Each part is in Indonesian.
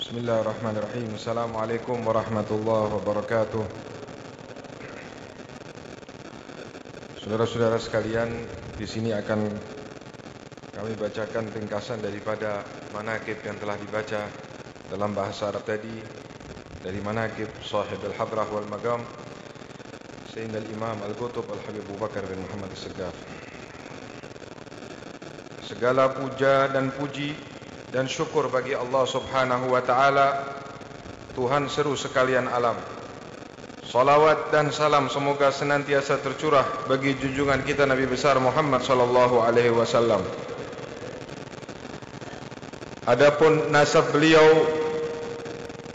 Bismillahirrahmanirrahim. Assalamualaikum warahmatullahi wabarakatuh. Saudara-saudara sekalian, di sini akan kami bacakan ringkasan daripada manaqib yang telah dibaca dalam bahasa Arab tadi, dari manaqib Sahib al-Hadrah wal Maqam Sayyidina al-Imam Al-Qutub Al-Habib Abu Bakar bin Muhammad As-Saggaf. Segala puja dan puji dan syukur bagi Allah Subhanahu wa ta'ala, Tuhan seru sekalian alam. Salawat dan salam semoga senantiasa tercurah bagi junjungan kita Nabi besar Muhammad sallallahu alaihi wasallam. Adapun nasab beliau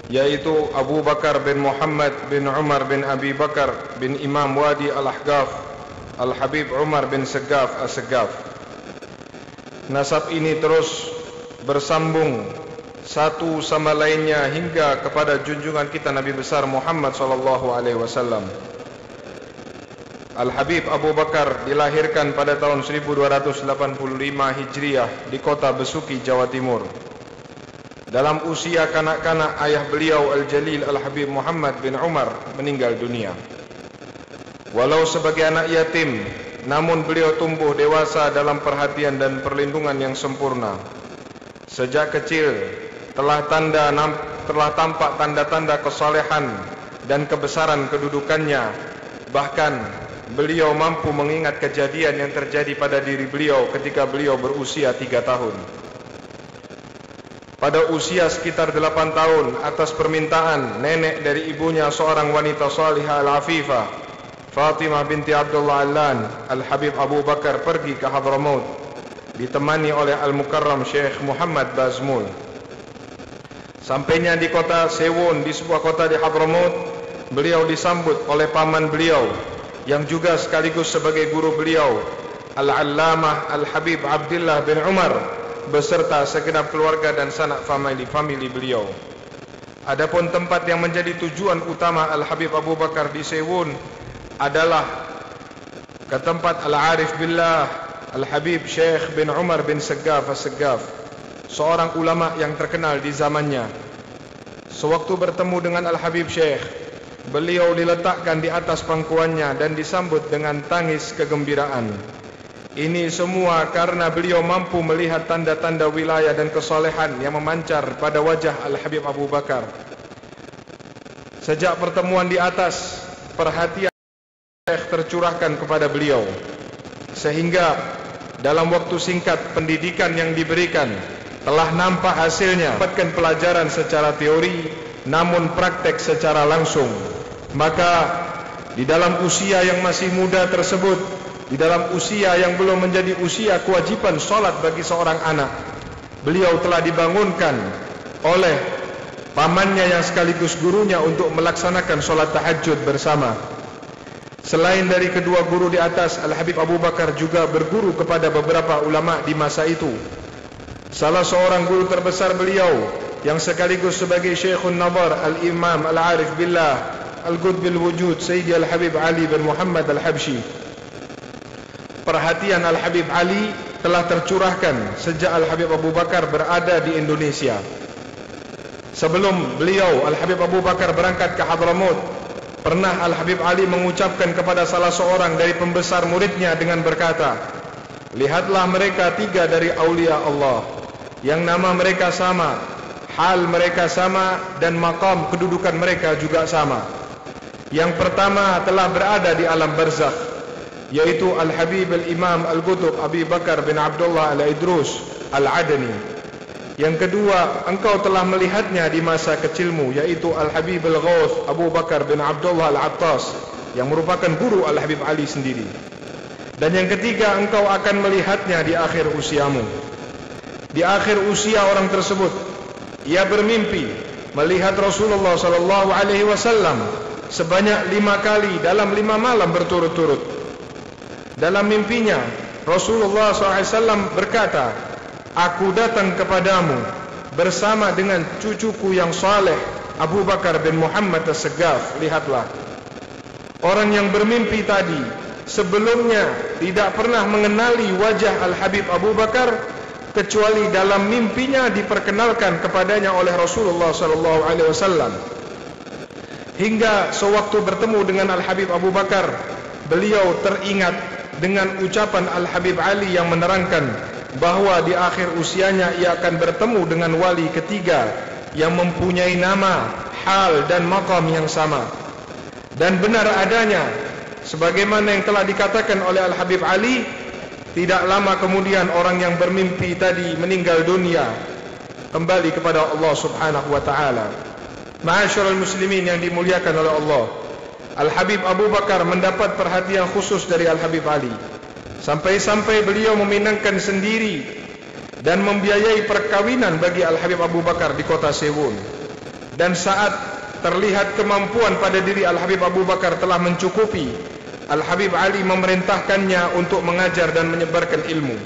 yaitu Abu Bakar bin Muhammad bin Umar bin Abi Bakar bin Imam Wadi Al-Ahqaf Al-Habib Umar bin Saggaf As-Saggaf. Nasab ini terus bersambung satu sama lainnya hingga kepada junjungan kita Nabi besar Muhammad sallallahu alaihi wasallam. Al-Habib Abu Bakar dilahirkan pada tahun 1285 Hijriah di kota Besuki, Jawa Timur. Dalam usia kanak-kanak, ayah beliau Al-Jalil Al-Habib Muhammad bin Umar meninggal dunia. Walau sebagai anak yatim, namun beliau tumbuh dewasa dalam perhatian dan perlindungan yang sempurna. Sejak kecil telah tampak tanda-tanda kesalehan dan kebesaran kedudukannya. Bahkan beliau mampu mengingat kejadian yang terjadi pada diri beliau ketika beliau berusia 3 tahun. Pada usia sekitar 8 tahun, atas permintaan nenek dari ibunya, seorang wanita salihah al-afifah, Fatimah binti Abdullah Allan, Al-Habib Abu Bakar pergi ke Hadramaut ditemani oleh Al-Mukarram Syekh Muhammad Bazmul. Sampainya di kota Sewon, di sebuah kota di Hadramaut, beliau disambut oleh paman beliau yang juga sekaligus sebagai guru beliau, Al-Allamah Al-Habib Abdullah bin Umar, beserta segenap keluarga dan sanak famili beliau. Adapun tempat yang menjadi tujuan utama Al-Habib Abu Bakar di Sewon adalah ke tempat Al-Arif Billah Al-Habib Syekh bin Umar bin Saggaf As-Saggaf, seorang ulama yang terkenal di zamannya. Sewaktu bertemu dengan Al-Habib Syekh, beliau diletakkan di atas pangkuannya dan disambut dengan tangis kegembiraan. Ini semua karena beliau mampu melihat tanda-tanda wilayah dan kesolehan yang memancar pada wajah Al-Habib Abu Bakar. Sejak pertemuan di atas, perhatian Syekh tercurahkan kepada beliau, sehingga dalam waktu singkat pendidikan yang diberikan telah nampak hasilnya. Dapatkan pelajaran secara teori namun praktek secara langsung. Maka di dalam usia yang masih muda tersebut, di dalam usia yang belum menjadi usia kewajiban sholat bagi seorang anak, beliau telah dibangunkan oleh pamannya yang sekaligus gurunya untuk melaksanakan sholat tahajud bersama. Selain dari kedua guru di atas, Al-Habib Abu Bakar juga berguru kepada beberapa ulama di masa itu. Salah seorang guru terbesar beliau yang sekaligus sebagai Syekhun Nadar, Al-Imam Al-Arif Billah Al-Qutbil Wujud, Sayyidi Al-Habib Ali bin Muhammad Al-Habshi. Perhatian Al-Habib Ali telah tercurahkan sejak Al-Habib Abu Bakar berada di Indonesia. Sebelum beliau, Al-Habib Abu Bakar, berangkat ke Hadramaut, pernah Al-Habib Ali mengucapkan kepada salah seorang dari pembesar muridnya dengan berkata, "Lihatlah mereka 3 dari aulia Allah, yang nama mereka sama, hal mereka sama, dan maqam kedudukan mereka juga sama. Yang pertama telah berada di alam barzakh, yaitu Al-Habib Al-Imam Al-Qutub Abi Bakar bin Abdullah Al-Idrus Al-Adani. Yang kedua, engkau telah melihatnya di masa kecilmu, yaitu Al-Habib Al-Ghawth Abu Bakar bin Abdullah Al-Attas, yang merupakan guru Al-Habib Ali sendiri. Dan yang ketiga, engkau akan melihatnya di akhir usiamu." Di akhir usia orang tersebut, ia bermimpi melihat Rasulullah sallallahu alaihi wasallam sebanyak 5 kali dalam 5 malam berturut-turut. Dalam mimpinya, Rasulullah SAW berkata, "Aku datang kepadamu bersama dengan cucuku yang saleh, Abu Bakar bin Muhammad As-Saggaf." Lihatlah, orang yang bermimpi tadi sebelumnya tidak pernah mengenali wajah Al-Habib Abu Bakar, kecuali dalam mimpinya diperkenalkan kepadanya oleh Rasulullah SAW. Hingga sewaktu bertemu dengan Al-Habib Abu Bakar, beliau teringat dengan ucapan Al-Habib Ali yang menerangkan bahwa di akhir usianya ia akan bertemu dengan wali ketiga yang mempunyai nama, hal dan maqam yang sama. Dan benar adanya sebagaimana yang telah dikatakan oleh Al-Habib Ali, tidak lama kemudian orang yang bermimpi tadi meninggal dunia, kembali kepada Allah Subhanahu wa taala. Ma'asyiral muslimin yang dimuliakan oleh Allah, Al-Habib Abu Bakar mendapat perhatian khusus dari Al-Habib Ali, sampai-sampai beliau meminangkan sendiri dan membiayai perkawinan bagi Al-Habib Abu Bakar di kota Sewun. Dan saat terlihat kemampuan pada diri Al-Habib Abu Bakar telah mencukupi, Al-Habib Ali memerintahkannya untuk mengajar dan menyebarkan ilmu.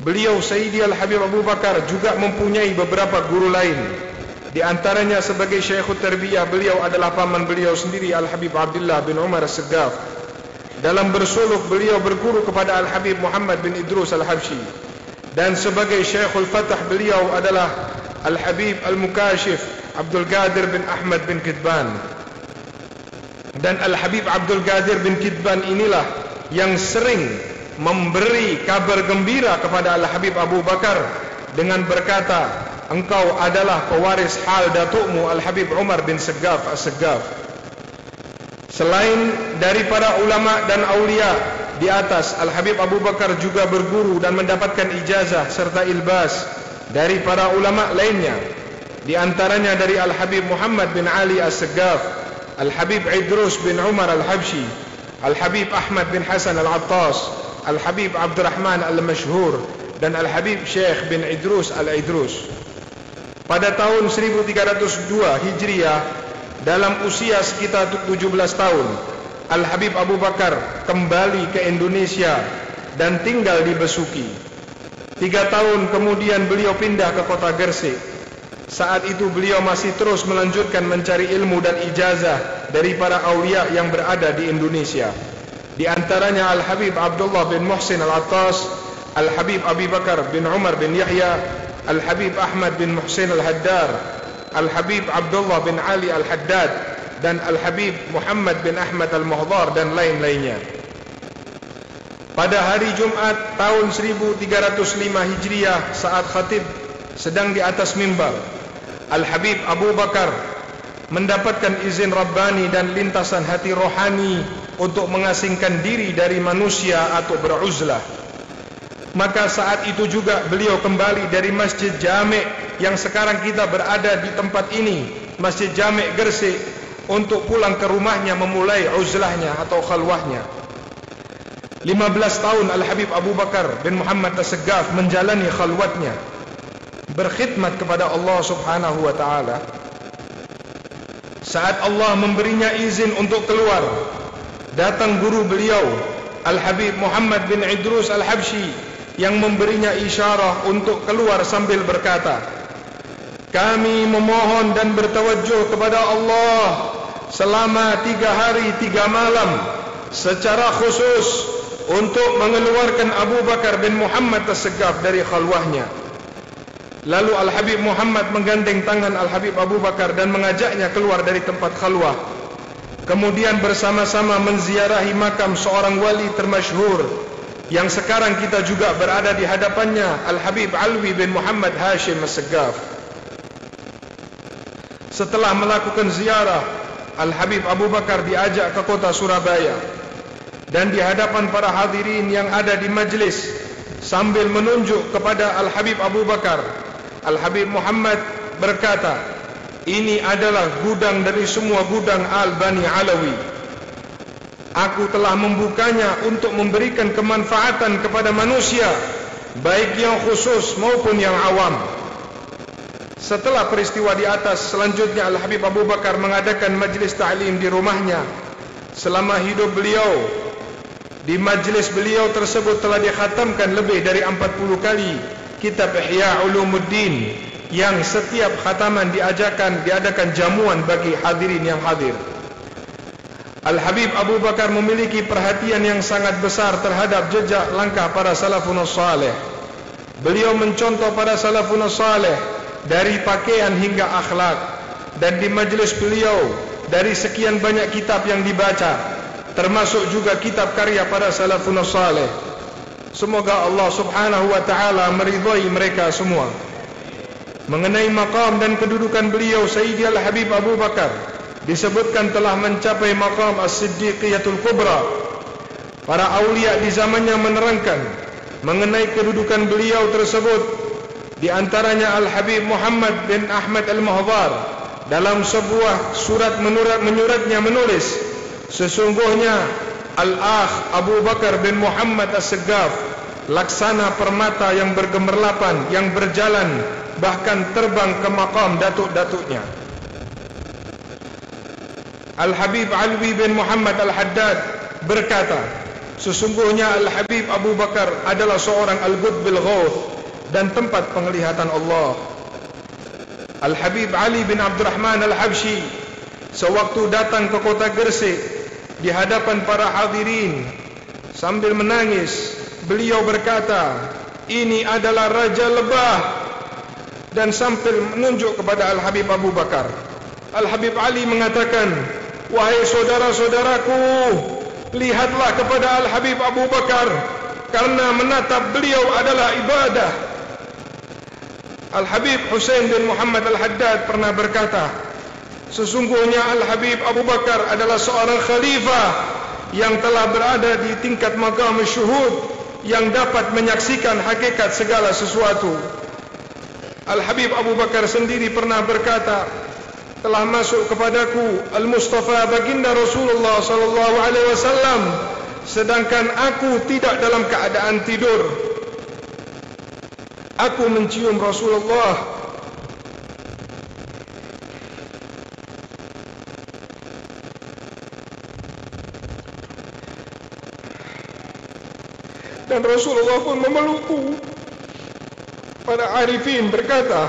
Beliau Sayyidi Al-Habib Abu Bakar juga mempunyai beberapa guru lain. Di antaranya sebagai Syekhut Tarbiyah, beliau adalah paman beliau sendiri Al-Habib Abdullah bin Umar As-Segaf. Dalam bersuluk beliau berguru kepada Al-Habib Muhammad bin Idrus Al-Habsyi. Dan sebagai Syekhul Fatah beliau adalah Al-Habib Al-Mukashif Abdul Qadir bin Ahmad bin Kidban. Dan Al-Habib Abdul Qadir bin Kidban inilah yang sering memberi kabar gembira kepada Al-Habib Abu Bakar dengan berkata, engkau adalah pewaris hal datukmu Al-Habib Umar bin Segaf As-Segaf. Selain dari para ulama dan aulia di atas, Al-Habib Abu Bakar juga berguru dan mendapatkan ijazah serta ilbas dari para ulama lainnya. Di antaranya dari Al-Habib Muhammad bin Ali As-Segaf, Al-Habib Idrus bin Umar Al-Habsyi, Al-Habib Ahmad bin Hasan Al-Attas, Al-Habib Abdurrahman Al-Mashhur, dan Al-Habib Syekh bin Idrus Al-Idrus. Pada tahun 1302 Hijriah, dalam usia sekitar 17 tahun, Al-Habib Abu Bakar kembali ke Indonesia dan tinggal di Besuki. 3 tahun kemudian beliau pindah ke kota Gresik. Saat itu beliau masih terus melanjutkan mencari ilmu dan ijazah dari para aulia yang berada di Indonesia. Di antaranya Al-Habib Abdullah bin Muhsin Al-Attas, Al-Habib Abi Bakar bin Umar bin Yahya, Al-Habib Ahmad bin Muhsin Al-Haddar, Al-Habib Abdullah bin Ali Al-Haddad, dan Al-Habib Muhammad bin Ahmad Al-Muhdar, dan lain-lainnya. Pada hari Jumat tahun 1305 Hijriah, saat khatib sedang di atas mimbar, Al-Habib Abu Bakar mendapatkan izin Rabbani dan lintasan hati rohani untuk mengasingkan diri dari manusia atau beruzlah. Maka saat itu juga beliau kembali dari Masjid Jami' yang sekarang kita berada di tempat ini, Masjid Jami' Gresik, untuk pulang ke rumahnya memulai uzlahnya atau khalwahnya. 15 tahun Al-Habib Abu Bakar bin Muhammad As-Segaf menjalani khalwatnya, berkhidmat kepada Allah Subhanahu wa taala. Saat Allah memberinya izin untuk keluar, datang guru beliau Al-Habib Muhammad bin Idrus Al-Habsyi yang memberinya isyarah untuk keluar sambil berkata, kami memohon dan bertawajjuh kepada Allah selama 3 hari 3 malam secara khusus untuk mengeluarkan Abu Bakar bin Muhammad As-Segaf dari khalwahnya. Lalu Al-Habib Muhammad menggandeng tangan Al-Habib Abu Bakar dan mengajaknya keluar dari tempat khalwah. Kemudian bersama-sama menziarahi makam seorang wali termasyhur yang sekarang kita juga berada di hadapannya, Al-Habib Alwi bin Muhammad Hashim As-Segaf. Setelah melakukan ziarah, Al-Habib Abu Bakar diajak ke kota Surabaya, dan di hadapan para hadirin yang ada di majlis, sambil menunjuk kepada Al-Habib Abu Bakar, Al-Habib Muhammad berkata, ini adalah gudang dari semua gudang Al-Bani Alawi. Aku telah membukanya untuk memberikan kemanfaatan kepada manusia, baik yang khusus maupun yang awam. Setelah peristiwa di atas, selanjutnya Al-Habib Abu Bakar mengadakan majlis ta'lim di rumahnya selama hidup beliau. Di majlis beliau tersebut telah dikhatamkan lebih dari 40 kali kitab Ihya Ulumuddin, yang setiap khataman diadakan jamuan bagi hadirin yang hadir. Al-Habib Abu Bakar memiliki perhatian yang sangat besar terhadap jejak langkah para salafun salih. Beliau mencontoh para salafun salih dari pakaian hingga akhlak. Dan di majlis beliau, dari sekian banyak kitab yang dibaca, termasuk juga kitab karya para salafun salih. Semoga Allah subhanahu wa ta'ala meridhai mereka semua. Mengenai maqam dan kedudukan beliau, Sayyidi Al-Habib Abu Bakar disebutkan telah mencapai maqam As-Siddiqiyatul Kubra. Para awliya di zamannya menerangkan mengenai kedudukan beliau tersebut. Di antaranya Al-Habib Muhammad bin Ahmad Al-Mahdhar dalam sebuah surat menyuratnya menulis, sesungguhnya Al-Akh Abu Bakar bin Muhammad As-Segaf laksana permata yang bergemerlapan, yang berjalan, bahkan terbang ke maqam datuk-datuknya. Al-Habib Alwi bin Muhammad Al-Haddad berkata, sesungguhnya Al-Habib Abu Bakar adalah seorang Al-Qutbil Ghawth dan tempat penglihatan Allah. Al-Habib Ali bin Abdurrahman Al-Habsyi sewaktu datang ke kota Gresik di hadapan para hadirin sambil menangis, beliau berkata, ini adalah Raja Lebah, dan sambil menunjuk kepada Al-Habib Abu Bakar. Al-Habib Ali mengatakan, wahai saudara-saudaraku, lihatlah kepada Al-Habib Abu Bakar, karena menatap beliau adalah ibadah. Al-Habib Husain bin Muhammad Al-Haddad pernah berkata, sesungguhnya Al-Habib Abu Bakar adalah seorang khalifah yang telah berada di tingkat maqam syuhud, yang dapat menyaksikan hakikat segala sesuatu. Al-Habib Abu Bakar sendiri pernah berkata, telah masuk kepadaku Al-Mustafa baginda Rasulullah sallallahu alaihi wasallam, sedangkan aku tidak dalam keadaan tidur. Aku mencium Rasulullah dan Rasulullah pun memelukku. Para arifin berkata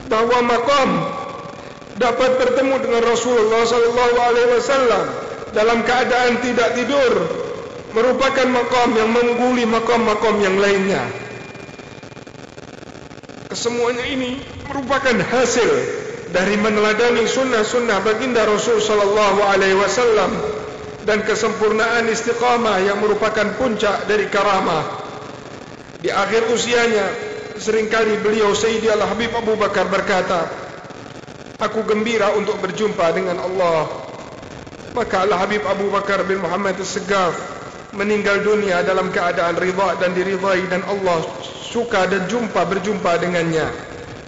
bahwa maqam dapat bertemu dengan Rasulullah sallallahu alaihi wasallam dalam keadaan tidak tidur merupakan maqam yang mengungguli maqam-maqam yang lainnya. Kesemuanya ini merupakan hasil dari meneladani sunnah-sunnah baginda Rasul sallallahu alaihi wasallam dan kesempurnaan istiqamah yang merupakan puncak dari karamah. Di akhir usianya, seringkali beliau Sayyidi Al-Habib Abu Bakar berkata, aku gembira untuk berjumpa dengan Allah. Maka Al-Habib Abu Bakar bin Muhammad As-Segaf meninggal dunia dalam keadaan ridha dan diridhai, dan Allah suka dan berjumpa dengannya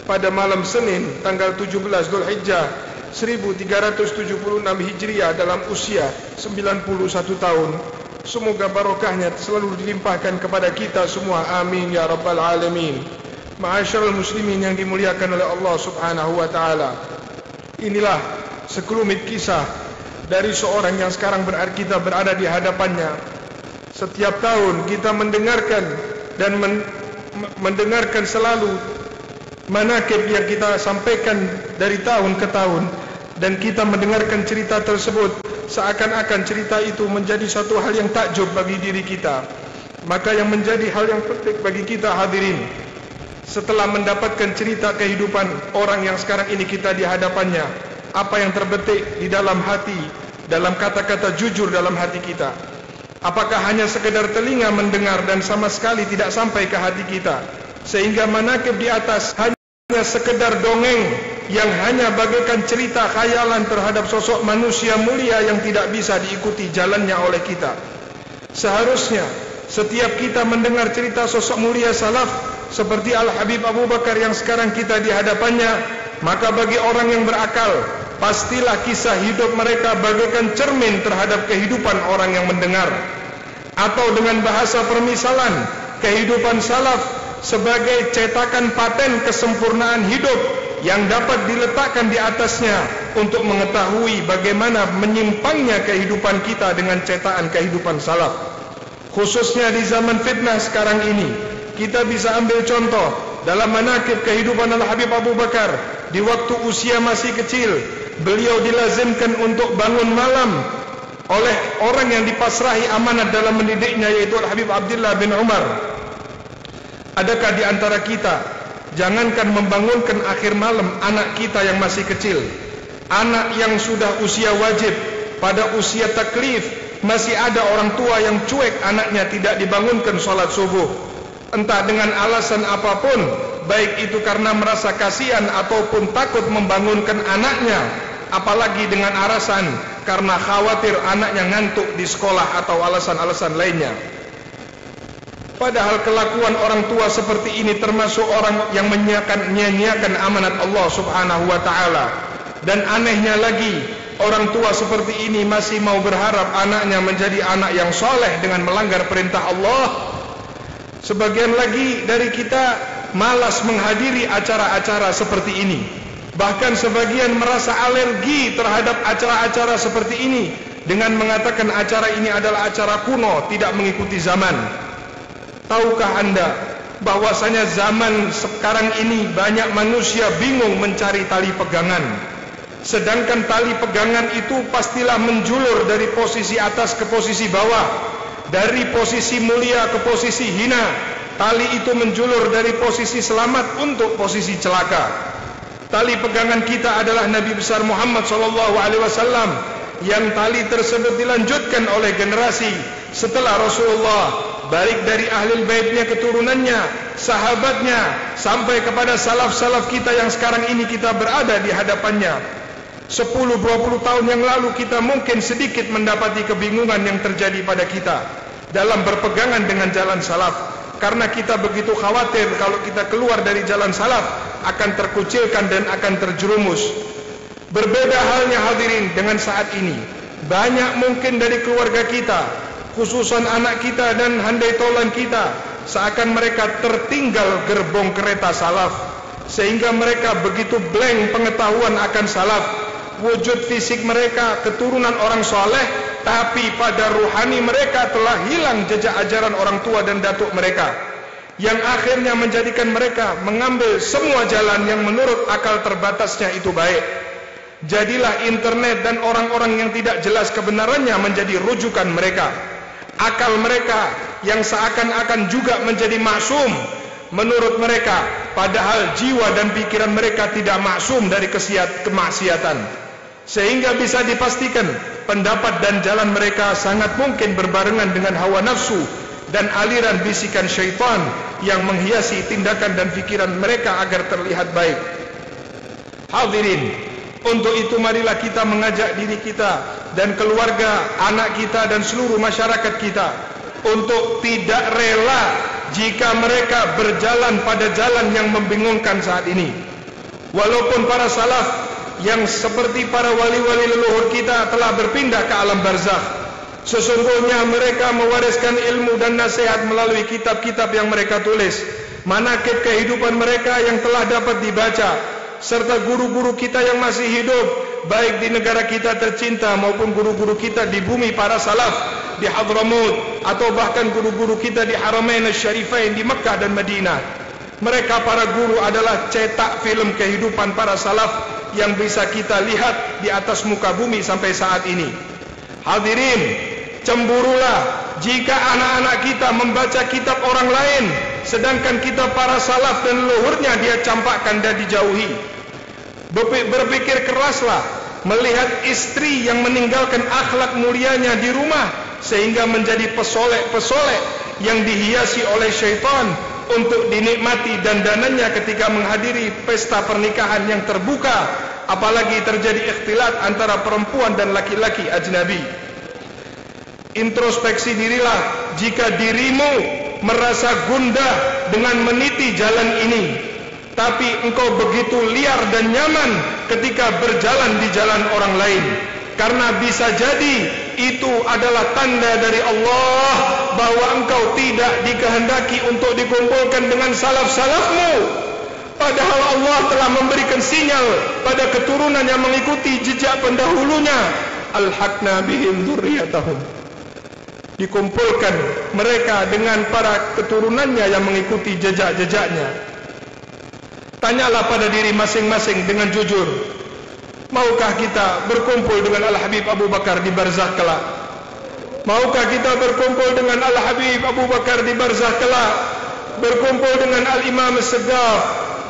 pada malam Senin tanggal 17 Dzulhijjah 1376 Hijriah dalam usia 91 tahun. Semoga barokahnya selalu dilimpahkan kepada kita semua, amin ya rabbal alamin. Ma'asyiral muslimin yang dimuliakan oleh Allah subhanahu wa ta'ala, inilah sekelumit kisah dari seorang yang sekarang kita berada di hadapannya. Setiap tahun kita mendengarkan dan mendengarkan selalu manaqib yang kita sampaikan dari tahun ke tahun, dan kita mendengarkan cerita tersebut seakan-akan cerita itu menjadi satu hal yang takjub bagi diri kita. Maka yang menjadi hal yang penting bagi kita hadirin, setelah mendapatkan cerita kehidupan orang yang sekarang ini kita di hadapannya, apa yang terbetik di dalam hati, dalam kata-kata jujur dalam hati kita? Apakah hanya sekedar telinga mendengar dan sama sekali tidak sampai ke hati kita, sehingga manaqib di atas hanya sekedar dongeng yang hanya bagaikan cerita khayalan terhadap sosok manusia mulia yang tidak bisa diikuti jalannya oleh kita? Seharusnya setiap kita mendengar cerita sosok mulia salaf seperti Al-Habib Abu Bakar yang sekarang kita di hadapannya, maka bagi orang yang berakal, pastilah kisah hidup mereka bagaikan cermin terhadap kehidupan orang yang mendengar. Atau dengan bahasa permisalan, kehidupan salaf sebagai cetakan paten kesempurnaan hidup yang dapat diletakkan di atasnya untuk mengetahui bagaimana menyimpangnya kehidupan kita dengan cetakan kehidupan salaf. Khususnya di zaman fitnah sekarang ini, kita bisa ambil contoh dalam manaqib kehidupan Al-Habib Abu Bakar. Di waktu usia masih kecil, beliau dilazimkan untuk bangun malam oleh orang yang dipasrahi amanat dalam mendidiknya, yaitu Al-Habib Abdullah bin Umar. Adakah di antara kita, jangankan membangunkan akhir malam anak kita yang masih kecil, anak yang sudah usia wajib, pada usia taklif, masih ada orang tua yang cuek anaknya tidak dibangunkan sholat subuh, entah dengan alasan apapun, baik itu karena merasa kasihan ataupun takut membangunkan anaknya, apalagi dengan alasan karena khawatir anaknya ngantuk di sekolah atau alasan-alasan lainnya. Padahal kelakuan orang tua seperti ini termasuk orang yang menyia-nyiakan amanat Allah Subhanahu wa ta'ala. Dan anehnya lagi, orang tua seperti ini masih mau berharap anaknya menjadi anak yang soleh dengan melanggar perintah Allah. Sebagian lagi dari kita malas menghadiri acara-acara seperti ini. Bahkan sebagian merasa alergi terhadap acara-acara seperti ini dengan mengatakan acara ini adalah acara kuno, tidak mengikuti zaman. Tahukah Anda bahwasanya zaman sekarang ini banyak manusia bingung mencari tali pegangan. Sedangkan tali pegangan itu pastilah menjulur dari posisi atas ke posisi bawah, dari posisi mulia ke posisi hina. Tali itu menjulur dari posisi selamat untuk posisi celaka. Tali pegangan kita adalah Nabi besar Muhammad SAW, yang tali tersebut dilanjutkan oleh generasi setelah Rasulullah, baik dari ahli baitnya, keturunannya, sahabatnya, sampai kepada salaf-salaf kita yang sekarang ini kita berada di hadapannya. 10-20 tahun yang lalu kita mungkin sedikit mendapati kebingungan yang terjadi pada kita dalam berpegangan dengan jalan salaf, karena kita begitu khawatir kalau kita keluar dari jalan salaf akan terkucilkan dan akan terjerumus. Berbeda halnya hadirin dengan saat ini. Banyak mungkin dari keluarga kita, khususan anak kita dan handai tolan kita, seakan mereka tertinggal gerbong kereta salaf, sehingga mereka begitu blank pengetahuan akan salaf. Wujud fisik mereka keturunan orang soleh, tapi pada ruhani mereka telah hilang jejak ajaran orang tua dan datuk mereka, yang akhirnya menjadikan mereka mengambil semua jalan yang menurut akal terbatasnya itu baik. Jadilah internet dan orang-orang yang tidak jelas kebenarannya menjadi rujukan mereka. Akal mereka yang seakan-akan juga menjadi maksum menurut mereka, padahal jiwa dan pikiran mereka tidak maksum dari kemaksiatan. Sehingga bisa dipastikan pendapat dan jalan mereka sangat mungkin berbarengan dengan hawa nafsu dan aliran bisikan syaitan yang menghiasi tindakan dan pikiran mereka agar terlihat baik. Hadirin, untuk itu marilah kita mengajak diri kita dan keluarga, anak kita dan seluruh masyarakat kita untuk tidak rela jika mereka berjalan pada jalan yang membingungkan saat ini. Walaupun para salaf yang seperti para wali-wali leluhur kita telah berpindah ke alam barzakh, sesungguhnya mereka mewariskan ilmu dan nasihat melalui kitab-kitab yang mereka tulis, manaqib kehidupan mereka yang telah dapat dibaca, serta guru-guru kita yang masih hidup, baik di negara kita tercinta maupun guru-guru kita di bumi para salaf di Hadramut, atau bahkan guru-guru kita di Haramain Syarifain di Mekah dan Madinah. Mereka para guru adalah cetak film kehidupan para salaf yang bisa kita lihat di atas muka bumi sampai saat ini. Hadirin, cemburulah jika anak-anak kita membaca kitab orang lain, sedangkan kitab para salaf dan leluhurnya dia campakkan dan dijauhi. Berpikir keraslah melihat istri yang meninggalkan akhlak mulianya di rumah sehingga menjadi pesolek-pesolek yang dihiasi oleh syaitan untuk dinikmati dandanannya ketika menghadiri pesta pernikahan yang terbuka, apalagi terjadi ikhtilat antara perempuan dan laki-laki ajnabi. Introspeksi dirilah jika dirimu merasa gundah dengan meniti jalan ini, tapi engkau begitu liar dan nyaman ketika berjalan di jalan orang lain, karena bisa jadi itu adalah tanda dari Allah bahwa engkau tidak dikehendaki untuk dikumpulkan dengan salaf-salafmu, padahal Allah telah memberikan sinyal pada keturunan yang mengikuti jejak pendahulunya, alhaqna bihim dzurriyyatahum, dikumpulkan mereka dengan para keturunannya yang mengikuti jejak-jejaknya. Tanyalah pada diri masing-masing dengan jujur, maukah kita berkumpul dengan Al-Habib Abu Bakar di barzakh kelak? Maukah kita berkumpul dengan Al-Habib Abu Bakar di barzakh kelak? berkumpul dengan Al-Imam As-Segaf,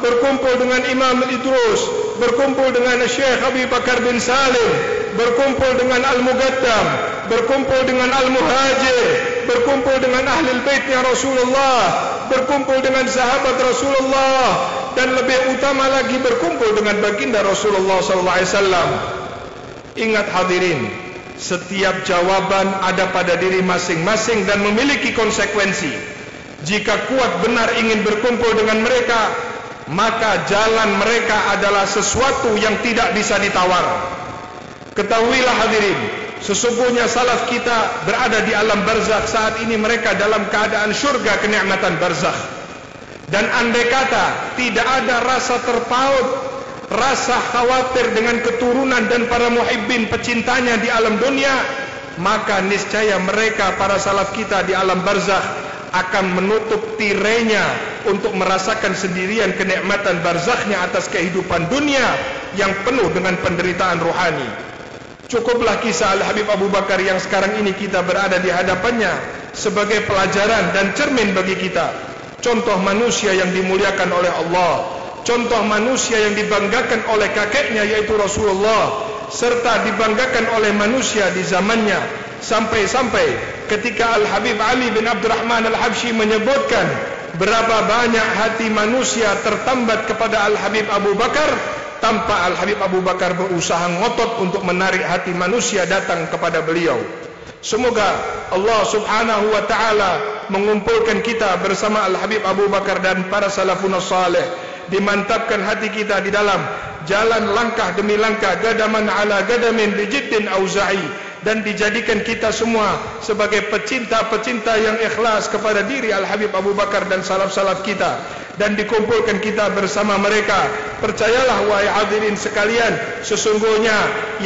berkumpul dengan Imam Al-Idrus, berkumpul dengan Syekh Abi Bakar bin Salim, berkumpul dengan Al-Mugaddam, berkumpul dengan Al-Muhajir, berkumpul dengan Ahlul Baitnya Rasulullah, berkumpul dengan sahabat Rasulullah, dan lebih utama lagi berkumpul dengan baginda Rasulullah SAW. Ingat hadirin, setiap jawaban ada pada diri masing-masing dan memiliki konsekuensi. Jika kuat benar ingin berkumpul dengan mereka, maka jalan mereka adalah sesuatu yang tidak bisa ditawar. Ketahuilah hadirin, sesungguhnya salaf kita berada di alam barzakh. Saat ini mereka dalam keadaan syurga kenikmatan barzakh. Dan andai kata tidak ada rasa terpaut, rasa khawatir dengan keturunan dan para muhibbin pecintanya di alam dunia, maka niscaya mereka para salaf kita di alam barzakh akan menutup tirainya untuk merasakan sendirian kenikmatan barzakhnya atas kehidupan dunia yang penuh dengan penderitaan rohani. Cukuplah kisah Al-Habib Abu Bakar yang sekarang ini kita berada di hadapannya sebagai pelajaran dan cermin bagi kita. Contoh manusia yang dimuliakan oleh Allah, contoh manusia yang dibanggakan oleh kakeknya yaitu Rasulullah, serta dibanggakan oleh manusia di zamannya. Sampai-sampai ketika Al-Habib Ali bin Abdurrahman Al-Habsyi menyebutkan berapa banyak hati manusia tertambat kepada Al-Habib Abu Bakar, tanpa Al-Habib Abu Bakar berusaha ngotot untuk menarik hati manusia datang kepada beliau. Semoga Allah Subhanahu wa taala mengumpulkan kita bersama Al-Habib Abu Bakar dan para salafun salih, dimantapkan hati kita di dalam jalan langkah demi langkah, gadaman ala gadamin bijiddin auza'i, dan dijadikan kita semua sebagai pecinta-pecinta yang ikhlas kepada diri Al-Habib Abu Bakar dan salaf-salaf kita, dan dikumpulkan kita bersama mereka. Percayalah wahai hadirin sekalian, sesungguhnya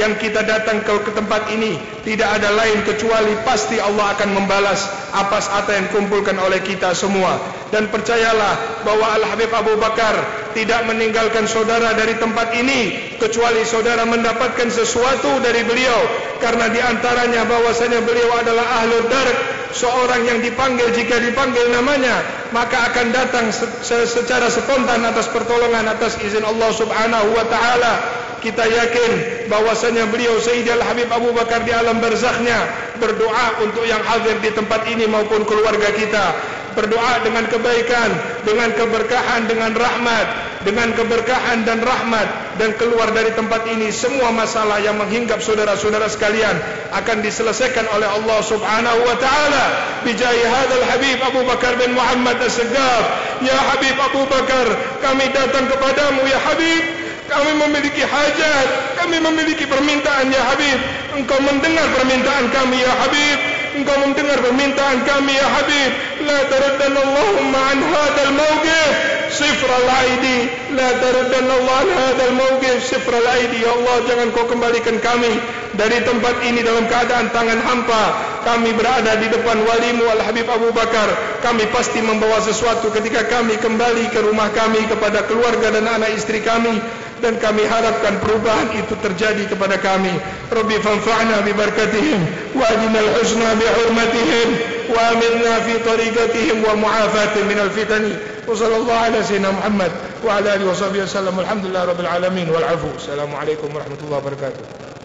yang kita datang ke tempat ini tidak ada lain kecuali pasti Allah akan membalas apa yang dikumpulkan oleh kita semua. Dan percayalah bahwa Al-Habib Abu Bakar tidak meninggalkan saudara dari tempat ini kecuali saudara mendapatkan sesuatu dari beliau, karena di antaranya bahwasanya beliau adalah ahlul darb, seorang yang dipanggil, jika dipanggil namanya maka akan datang secara spontan atas pertolongan, atas izin Allah Subhanahu wa taala. Kita yakin bahwasanya beliau Sayyidi Al-Habib Abu Bakar di alam barzakhnya berdoa untuk yang hadir di tempat ini maupun keluarga kita, berdoa dengan kebaikan, dengan keberkahan, dengan rahmat, dengan keberkahan dan rahmat, dan keluar dari tempat ini semua masalah yang menghinggap saudara-saudara sekalian akan diselesaikan oleh Allah Subhanahu wa taala. Bijahi hadzal Habib Abu Bakar bin Muhammad As-Segaf. Ya Habib Abu Bakar, kami datang kepadamu ya Habib. Kami memiliki hajat, kami memiliki permintaan ya Habib. Engkau mendengar permintaan kami ya Habib. Engkau mendengar permintaan kami ya Habib. La taraddanna Allahumma an hadal mawqif sifr al-aidi. La taraddanna Allah an hadal mawqif sifr al-aidi. Ya Allah, jangan kau kembalikan kami dari tempat ini dalam keadaan tangan hampa. Kami berada di depan walimu Al-Habib Abu Bakar. Kami pasti membawa sesuatu ketika kami kembali ke rumah kami, kepada keluarga dan anak istri kami, dan kami harapkan perubahan itu terjadi kepada kami. Rabbi fanfa'na bi barakatihim wa ajina al-husna bi hurmatihim wa amirna fi tariqatihim wa mu'afatihim min al-fitani. Wa sallallahu ala sayyidina Muhammad wa ala alihi wa sahbihi wasallam. Alhamdulillah rabbil alamin wal afu. Assalamualaikum warahmatullahi wabarakatuh.